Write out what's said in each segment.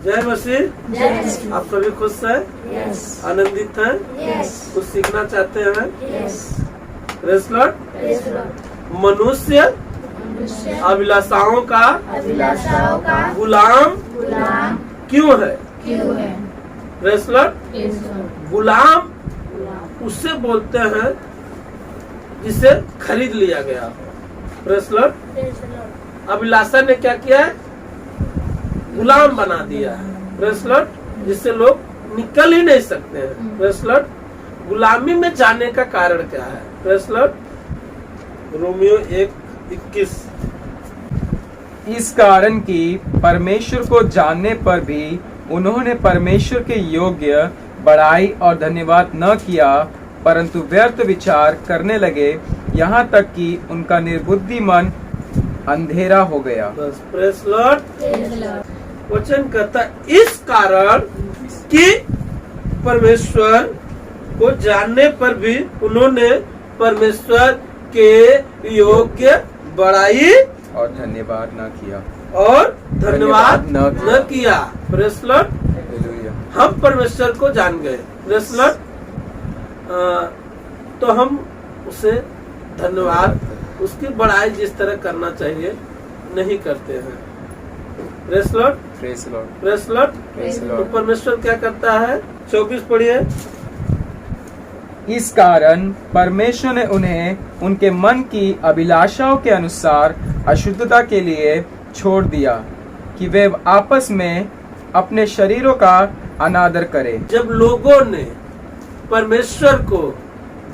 जय मसीह। आप सभी खुश हैं? आनंदित हैं? कुछ सीखना चाहते हैं? Praise Lord. मनुष्य अभिलाषाओं का गुलाम क्यों है? Praise Lord. गुलाम उससे बोलते हैं जिसे खरीद लिया गया। Praise Lord. अभिलाषा ने क्या किया है? गुलाम बना दिया है। Praise Lord. जिससे लोग निकल ही नहीं सकते हैं। Praise Lord. गुलामी में जाने का कारण क्या है? Praise Lord. रोमियो 1:21। इस कारण कि परमेश्वर को जानने पर भी उन्होंने परमेश्वर के योग्य बड़ाई और धन्यवाद न किया, परंतु व्यर्थ विचार करने लगे, यहाँ तक कि उनका निर्बुद्धि मन अंधेरा हो गया। बस। Praise Lord. वचन कहता इस कारण कि परमेश्वर को जानने पर भी उन्होंने परमेश्वर के योग्य बड़ाई और धन्यवाद न किया। न किया। Praise Lord. हम परमेश्वर को जान गए। Praise Lord. तो हम उसे धन्यवाद, उसकी बड़ाई जिस तरह करना चाहिए नहीं करते हैं। Praise Lord. Praise Lord. Praise Lord. तो परमेश्वर क्या करता है? 24 पढ़िए। इस कारण परमेश्वर ने उन्हें उनके मन की अभिलाषाओं के अनुसार अशुद्धता के लिए छोड़ दिया कि वे आपस में अपने शरीरों का अनादर करें। जब लोगों ने परमेश्वर को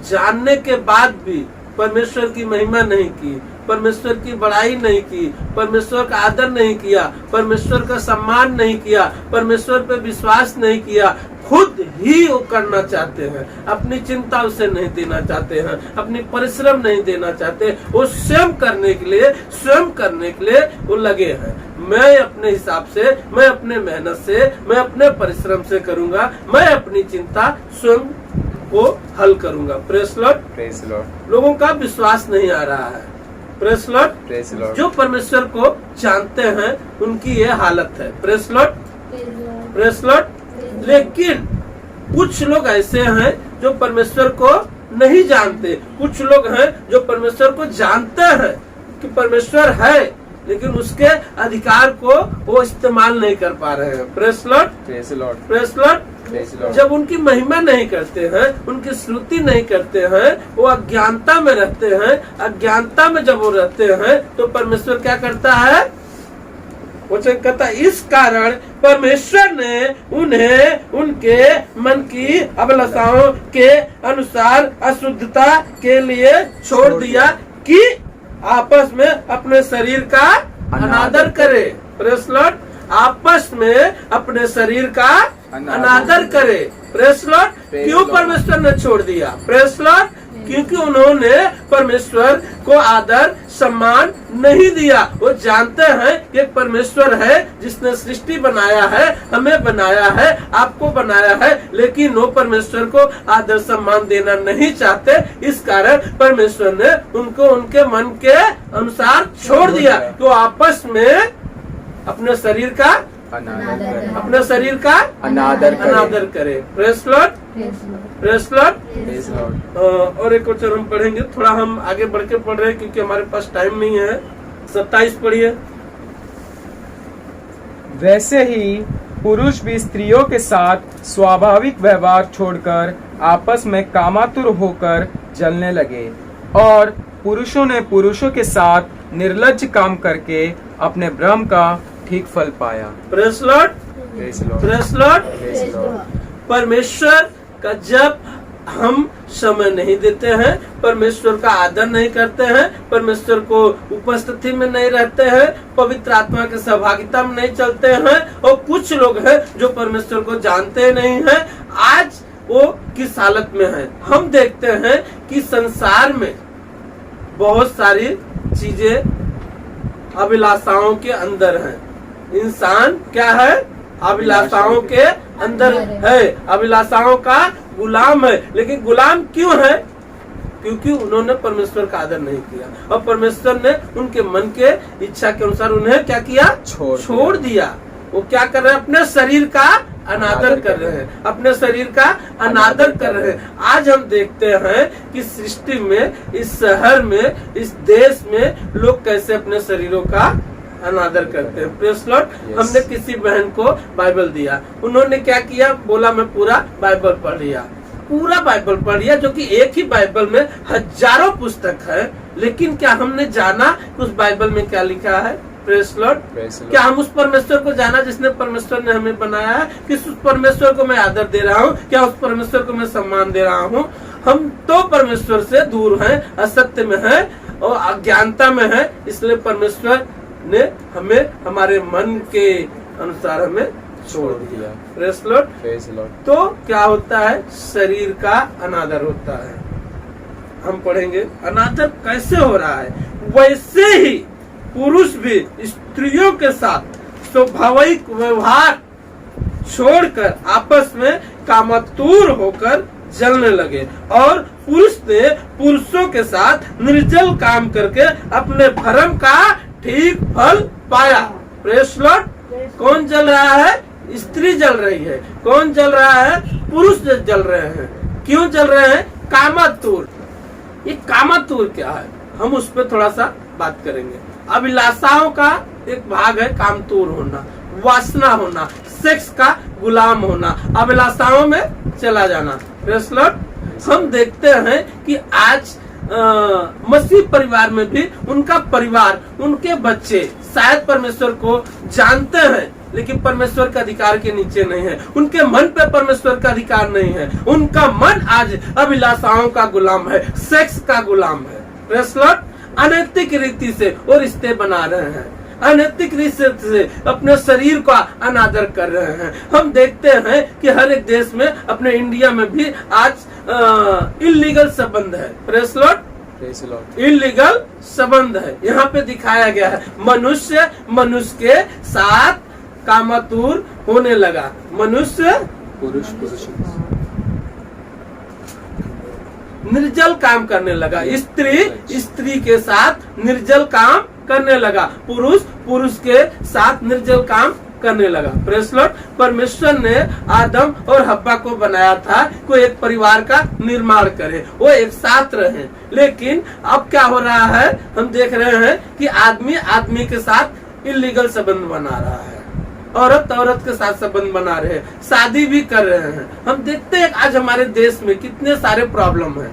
जानने के बाद भी परमेश्वर की महिमा नहीं की, परमेश्वर की बड़ाई नहीं की, परमेश्वर का आदर नहीं किया, परमेश्वर का सम्मान नहीं किया, परमेश्वर पे विश्वास नहीं किया, खुद ही वो करना चाहते हैं, अपनी चिंता उसे नहीं देना चाहते हैं, अपनी परिश्रम नहीं देना चाहते, वो स्वयं करने के लिए वो लगे हैं। मैं अपने हिसाब से, मैं अपने मेहनत से, मैं अपने परिश्रम से करूंगा, मैं अपनी चिंता स्वयं को हल करूंगा। Praise Lord. Praise Lord. लोगों का विश्वास नहीं आ रहा है। Praise Lord. Praise Lord. जो परमेश्वर को जानते हैं उनकी ये हालत है। Praise Lord. Praise Lord. लेकिन कुछ लोग ऐसे हैं जो परमेश्वर को नहीं जानते, कुछ लोग हैं जो परमेश्वर को जानते हैं कि परमेश्वर है, लेकिन उसके अधिकार को वो इस्तेमाल नहीं कर पा रहे हैं। Praise Lord. Praise Lord. Praise Lord. जब उनकी महिमा नहीं करते हैं, उनकी स्तुति नहीं करते हैं, वो अज्ञानता में रहते हैं। अज्ञानता में जब वो रहते हैं तो परमेश्वर क्या करता है? वचन कहता इस कारण परमेश्वर ने उन्हें उनके मन की अभिलाषाओं के अनुसार अशुद्धता के लिए छोड़ दिया कि आपस में अपने शरीर का अनादर करे। Praise Lord. आपस में अपने शरीर का अनादर करे। Praise Lord. क्यों परमेश्वर ने छोड़ दिया? Praise Lord. क्योंकि उन्होंने परमेश्वर को आदर सम्मान नहीं दिया। वो जानते हैं कि एक परमेश्वर है जिसने सृष्टि बनाया है, हमें बनाया है, आपको बनाया है, लेकिन वो परमेश्वर को आदर सम्मान देना नहीं चाहते। इस कारण परमेश्वर ने उनको उनके मन के अनुसार छोड़ दिया कि वो आपस में अपने शरीर का अनादर करे। Praise Lord. Praise Lord. और एक वचन हम पढ़ेंगे, थोड़ा हम आगे बढ़ के पढ़ रहे हैं क्योंकि हमारे पास टाइम नहीं है। 27 पढ़िए। वैसे ही पुरुष भी स्त्रियों के साथ स्वाभाविक व्यवहार छोड़कर आपस में कामातुर होकर जलने लगे, और पुरुषों ने पुरुषों के साथ निर्लज्ज काम करके अपने भ्रम का ठीक फल पाया। Praise Lord. Praise Lord. परमेश्वर का जब हम समय नहीं देते हैं, परमेश्वर का आदर नहीं करते हैं, परमेश्वर को उपस्थिति में नहीं रहते हैं, पवित्र आत्मा की सहभागिता में नहीं चलते हैं, और कुछ लोग हैं जो परमेश्वर को जानते नहीं हैं, आज वो किस हालत में है? हम देखते हैं कि संसार में बहुत सारी चीजें अभिलाषाओं के अंदर हैं। इंसान क्या है? अभिलाषाओं के अंदर है, अभिलाषाओं का गुलाम है। लेकिन गुलाम क्यों है? क्योंकि उन्होंने परमेश्वर का आदर नहीं किया, और परमेश्वर ने उनके मन के इच्छा के अनुसार उन्हें क्या किया? छोड़ दिया। वो क्या कर रहे हैं? अपने शरीर का अनादर कर रहे हैं, अपने शरीर का अनादर कर रहे हैं। आज हम देखते हैं कि सृष्टि में, इस शहर में, इस देश में लोग कैसे अपने शरीरों का अनादर करते हैं। Praise Lord. हमने किसी बहन को बाइबल दिया, उन्होंने क्या किया? बोला मैं पूरा बाइबल पढ़ लिया, पूरा बाइबल पढ़ लिया, जो कि एक ही बाइबल में हजारों पुस्तक है, लेकिन क्या हमने जाना कि उस बाइबल में क्या लिखा है? Praise Lord. क्या हम उस परमेश्वर को जाना जिसने परमेश्वर ने हमें बनाया है? किस उस परमेश्वर को मैं आदर दे रहा हूँ? क्या उस परमेश्वर को मैं सम्मान दे रहा हूँ? हम तो परमेश्वर से दूर हैं, असत्य में हैं और अज्ञानता में हैं, इसलिए परमेश्वर ने हमें हमारे मन के अनुसार हमें छोड़ दिया। Praise Lord. तो क्या होता है? शरीर का अनादर होता है। हम पढ़ेंगे अनादर कैसे हो रहा है। वैसे ही पुरुष भी स्त्रियों के साथ स्वाभाविक व्यवहार छोड़कर आपस में कामातुर होकर जलने लगे, और पुरुष ने पुरुषों के साथ निर्जल काम करके अपने भरम का ठीक फल पाया। Praise Lord. कौन जल रहा है? स्त्री जल रही है। कौन जल रहा है? पुरुष जल रहे हैं। क्यों जल रहे हैं? कामातुर। ये कामातुर क्या है? हम उस पर थोड़ा सा बात करेंगे। अभिलाषाओं का एक भाग है कामतुर होना, वासना होना, सेक्स का गुलाम होना, अभिलाषाओं में चला जाना। Praise Lord. हम देखते हैं कि आज मसीह परिवार में भी उनका परिवार, उनके बच्चे शायद परमेश्वर को जानते हैं, लेकिन परमेश्वर के अधिकार के नीचे नहीं है। उनके मन पे परमेश्वर का अधिकार नहीं है। उनका मन आज अभिलाषाओं का गुलाम है, सेक्स का गुलाम है। Praise Lord. अनैतिक रीति से वो रिश्ते बना रहे हैं, अनैतिक रीति से अपने शरीर का अनादर कर रहे हैं। हम देखते हैं कि हर एक देश में, अपने इंडिया में भी आज इल्लीगल संबंध है। Praise Lord. इल्लीगल संबंध है। यहाँ पे दिखाया गया है मनुष्य मनुष्य के साथ कामातुर होने लगा। मनुष्य पुरुष निर्जल काम करने लगा, स्त्री स्त्री के साथ निर्जल काम करने लगा, पुरुष पुरुष के साथ निर्जल काम करने लगा। Praise Lord. परमेश्वर ने आदम और हव्वा को बनाया था को एक परिवार का निर्माण करे, वो एक साथ रहे, लेकिन अब क्या हो रहा है? हम देख रहे हैं कि आदमी आदमी के साथ इल्लीगल संबंध बना रहा है, औरत औरत के साथ संबंध बना रहे हैं, शादी भी कर रहे हैं। हम देखते हैं आज हमारे देश में कितने सारे प्रॉब्लम है।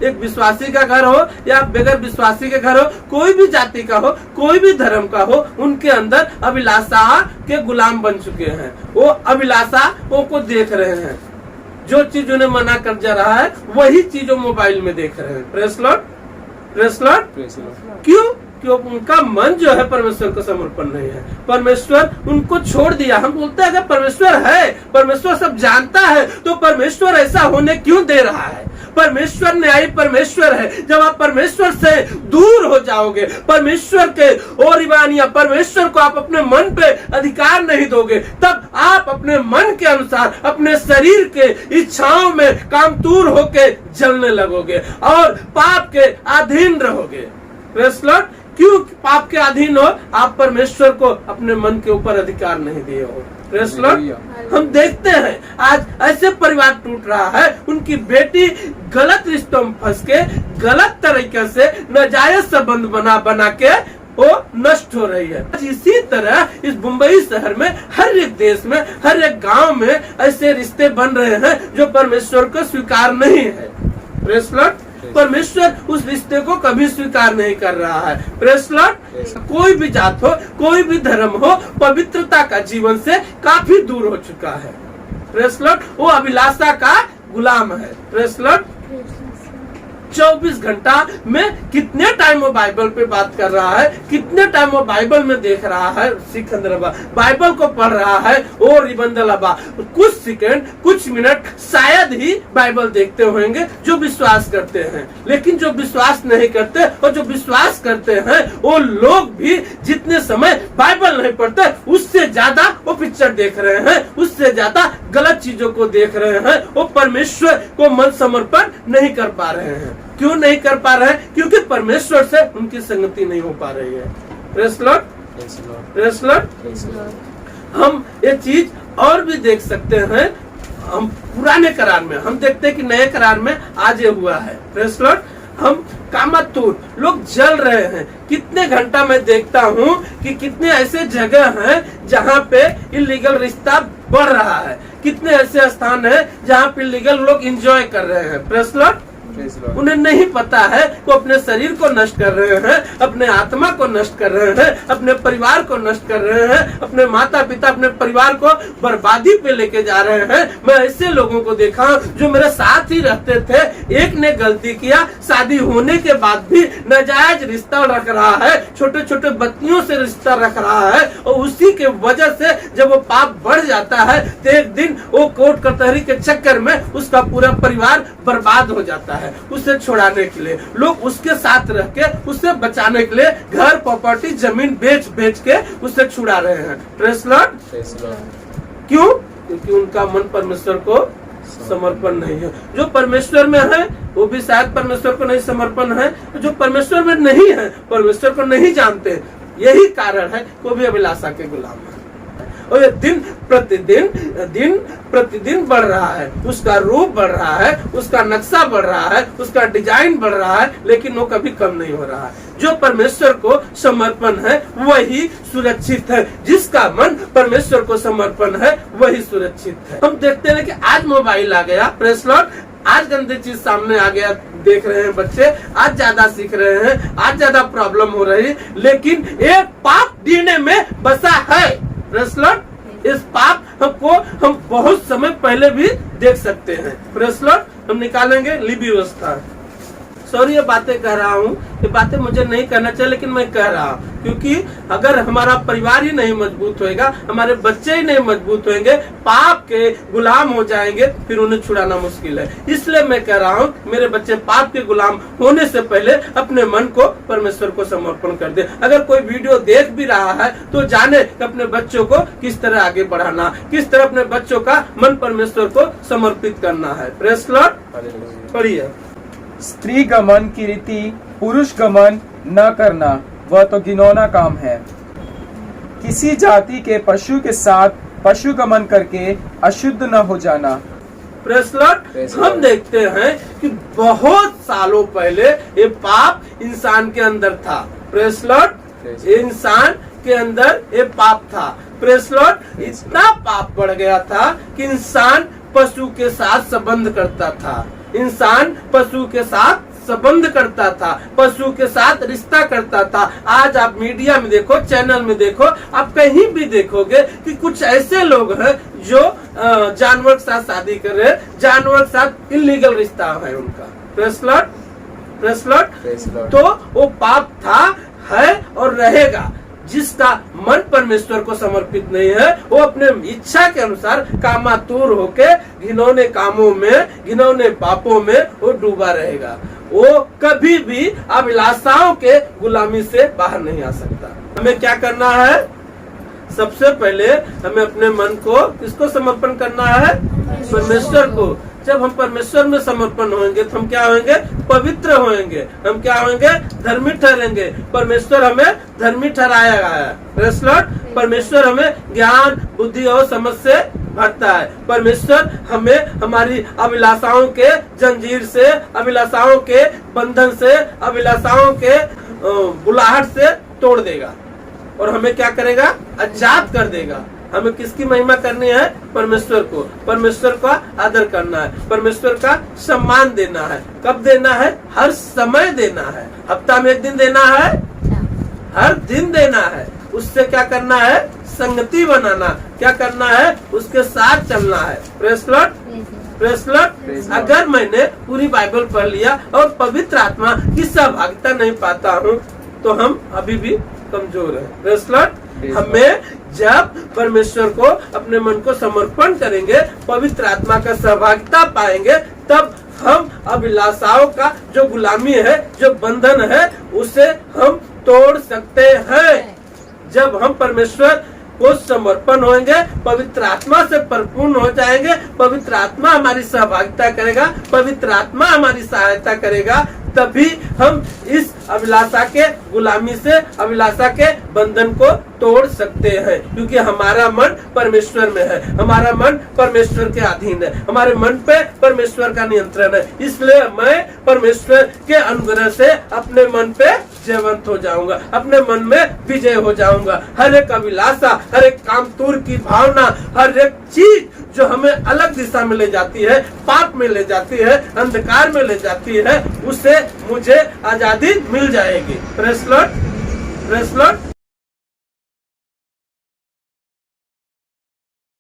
एक विश्वासी का घर हो या बगैर विश्वासी के घर हो, कोई भी जाति का हो, कोई भी धर्म का हो, उनके अंदर अभिलाषा के गुलाम बन चुके हैं। वो अभिलाषा को देख रहे हैं, जो चीज उन्हें मना कर जा रहा है वही चीज वो मोबाइल में देख रहे हैं। Praise Lord. Praise Lord. क्यों? क्योंकि उनका मन जो है परमेश्वर को समर्पण नहीं है। परमेश्वर उनको छोड़ दिया। हम बोलते हैं अगर परमेश्वर है, परमेश्वर सब जानता है, तो परमेश्वर ऐसा होने क्यों दे रहा है? परमेश्वर न्यायी परमेश्वर है। जब आप परमेश्वर से दूर हो जाओगे, परमेश्वर के और ईमानिया परमेश्वर को आप अपने मन पे अधिकार नहीं दोगे, तब आप अपने मन के अनुसार अपने शरीर के इच्छाओं में कामतुर होके जलने लगोगे और पाप के अधीन रहोगे। Praise Lord. क्यों पाप के अधीन हो? आप परमेश्वर को अपने मन के ऊपर अधिकार नहीं दिए हो। Praise Lord. हम देखते हैं आज ऐसे परिवार टूट रहा है, उनकी बेटी गलत रिश्तों में फंस के गलत तरीके से नाजायज संबंध बना के वो नष्ट हो रही है। इसी तरह इस मुंबई शहर में, हर एक देश में, हर एक गांव में ऐसे रिश्ते बन रहे हैं जो परमेश्वर को स्वीकार नहीं है। Praise Lord. परमेश्वर उस रिश्ते को कभी स्वीकार नहीं कर रहा है। Praise Lord. कोई भी जात हो, कोई भी धर्म हो, पवित्रता का जीवन से काफी दूर हो चुका है। Praise Lord. वो अभिलाषा का गुलाम है। Praise Lord. 24 घंटा में कितने टाइम वो बाइबल पे बात कर रहा है, कितने टाइम वो बाइबल में देख रहा है, बाइबल को पढ़ रहा है और रिबंदलबा कुछ सेकंड, कुछ मिनट शायद ही बाइबल देखते होंगे जो विश्वास करते हैं। लेकिन जो विश्वास नहीं करते और जो विश्वास करते हैं वो लोग भी जितने समय बाइबल नहीं पढ़ते उससे ज्यादा वो पिक्चर देख रहे हैं, उससे ज्यादा गलत चीजों को देख रहे हैं। वो परमेश्वर को मन समर्पण नहीं कर पा रहे हैं। क्यों नहीं कर पा रहे हैं? क्योंकि परमेश्वर से उनकी संगति नहीं हो पा रही है। Praise Lord. Praise Lord. हम ये चीज और भी देख सकते हैं। हम पुराने करार में हम देखते हैं कि नए करार में आज ये हुआ है। Praise Lord. हम कामातुर लोग जल रहे हैं। कितने घंटा मैं देखता हूँ कि कितने ऐसे जगह हैं जहाँ पे इलीगल रिश्ता बढ़ रहा है। कितने ऐसे स्थान हैं जहाँ पे इलीगल लोग एंजॉय कर रहे हैं। Praise Lord. उन्हें नहीं पता है वो अपने शरीर को नष्ट कर रहे हैं, अपने आत्मा को नष्ट कर रहे हैं, अपने परिवार को नष्ट कर रहे हैं, अपने माता पिता अपने परिवार को बर्बादी पे लेके जा रहे हैं। मैं ऐसे लोगों को देखा जो मेरे साथ ही रहते थे, एक ने गलती किया, शादी होने के बाद भी नाजायज रिश्ता रख रहा है, छोटे छोटे बच्चियों से रिश्ता रख रहा है, और उसी के वजह से जब वो पाप बढ़ जाता है तो एक दिन वो कोर्ट कचहरी के चक्कर में उसका पूरा परिवार बर्बाद हो जाता है। उसे छुड़ाने के लिए लोग उसके साथ रह के उसे बचाने के लिए घर प्रॉपर्टी जमीन बेच बेच के उसे छुड़ा रहे हैं। Praise Lord. क्यों? क्योंकि उनका मन परमेश्वर को समर्पण नहीं है। जो परमेश्वर में है वो भी शायद परमेश्वर को नहीं समर्पण है, जो परमेश्वर में नहीं है परमेश्वर को नहीं जानते। यही कारण है वो भी अभिलाषा के गुलाम है। और ये दिन प्रतिदिन बढ़ रहा है, उसका रूप बढ़ रहा है, उसका नक्शा बढ़ रहा है, उसका डिजाइन बढ़ रहा है, लेकिन वो कभी कम नहीं हो रहा है। जो परमेश्वर को समर्पण है वही सुरक्षित है। जिसका मन परमेश्वर को समर्पण है वही सुरक्षित है। हम देखते हैं कि आज मोबाइल आ गया। Praise Lord. आज गंदी चीज सामने आ गया, देख रहे हैं बच्चे, आज ज्यादा सीख रहे हैं, आज ज्यादा प्रॉब्लम हो रही है, लेकिन एक पाप डीएनए में बसा है। Praise Lord. इस पाप हमको हम बहुत समय पहले भी देख सकते हैं। Praise Lord. हम निकालेंगे लिबी व्यवस्था। सॉरी ये बातें कह रहा हूँ, ये बातें मुझे नहीं करना चाहिए, लेकिन मैं कह रहा हूँ क्योंकि अगर हमारा परिवार ही नहीं मजबूत होएगा, हमारे बच्चे ही नहीं मजबूत होंगे, पाप के गुलाम हो जाएंगे, फिर उन्हें छुड़ाना मुश्किल है। इसलिए मैं कह रहा हूँ मेरे बच्चे पाप के गुलाम होने से पहले अपने मन को परमेश्वर को समर्पण कर दे। अगर कोई वीडियो देख भी रहा है तो जाने कि अपने बच्चों को किस तरह आगे बढ़ाना, किस तरह अपने बच्चों का मन परमेश्वर को समर्पित करना है। Praise Lord. पढ़िए। स्त्री गमन की रीति पुरुष गमन न करना वह तो घिनौना काम है। किसी जाति के पशु के साथ पशु गमन करके अशुद्ध न हो जाना। Praise Lord. हम देखते हैं कि बहुत सालों पहले ये पाप इंसान के अंदर था। Praise Lord. इंसान के अंदर ये पाप था। Praise Lord. इतना पाप बढ़ गया था कि इंसान पशु के साथ संबंध करता था, इंसान पशु के साथ संबंध करता था, पशु के साथ रिश्ता करता था। आज आप मीडिया में देखो, चैनल में देखो, आप कहीं भी देखोगे कि कुछ ऐसे लोग हैं जो जानवर के साथ शादी कर रहे हैं, जानवर के साथ इलीगल रिश्ता है उनका। Praise Lord. Praise Lord. तो वो पाप था, है और रहेगा। जिसका मन परमेश्वर को समर्पित नहीं है वो अपने इच्छा के अनुसार कामातुर होके घिनौने कामों में, घिनौने पापों में वो डूबा रहेगा। वो कभी भी अभिलाषाओं के गुलामी से बाहर नहीं आ सकता। हमें क्या करना है? सबसे पहले हमें अपने मन को किसको समर्पण करना है? परमेश्वर को। जब हम परमेश्वर में समर्पण होंगे तो हम क्या होंगे? पवित्र होंगे। हम क्या होंगे? धर्मी ठहरेंगे। परमेश्वर हमें धर्मी ठहराया है। Praise Lord. परमेश्वर हमें ज्ञान, बुद्धि और समझ से भरता है। परमेश्वर हमें हमारी अभिलाषाओं के जंजीर से, अभिलाषाओं के बंधन से, अभिलाषाओं के बुलाहट से तोड़ देगा और हमें क्या करेगा? आजाद कर देगा। हमें किसकी महिमा करनी है? परमेश्वर को। परमेश्वर का आदर करना है, परमेश्वर का सम्मान देना है। कब देना है? हर समय देना है। हफ्ता में एक दिन देना है, हर दिन देना है। उससे क्या करना है? संगति बनाना। क्या करना है? उसके साथ चलना है। Praise Lord. Praise Lord. अगर मैंने पूरी बाइबल पढ़ लिया और पवित्र आत्मा की सहभागिता नहीं पाता हूँ तो हम अभी भी कमजोर है। Praise Lord. हमें जब परमेश्वर को अपने मन को समर्पण करेंगे, पवित्र आत्मा का सहभागिता पाएंगे, तब हम अभिलाषाओं का जो गुलामी है, जो बंधन है, उसे हम तोड़ सकते हैं। जब हम परमेश्वर को समर्पण होंगे, पवित्र आत्मा से परिपूर्ण हो जाएंगे, पवित्र आत्मा हमारी सहभागिता करेगा, पवित्र आत्मा हमारी सहायता करेगा, तभी हम इस अभिलाषा के गुलामी से, अभिलाषा के बंधन को तोड़ सकते हैं, क्योंकि हमारा मन परमेश्वर में है, हमारा मन परमेश्वर के अधीन है, हमारे मन पे परमेश्वर का नियंत्रण है। इसलिए मैं परमेश्वर के अनुग्रह से अपने मन पे जयवंत हो जाऊंगा, अपने मन में विजय हो जाऊंगा। हर एक अभिलाषा, हर एक कामतुर की भावना, हर एक चीज जो हमें अलग दिशा में ले जाती है, पाप में ले जाती है, अंधकार में ले जाती है, उससे मुझे आजादी मिल जाएगी। Press Lord, press Lord.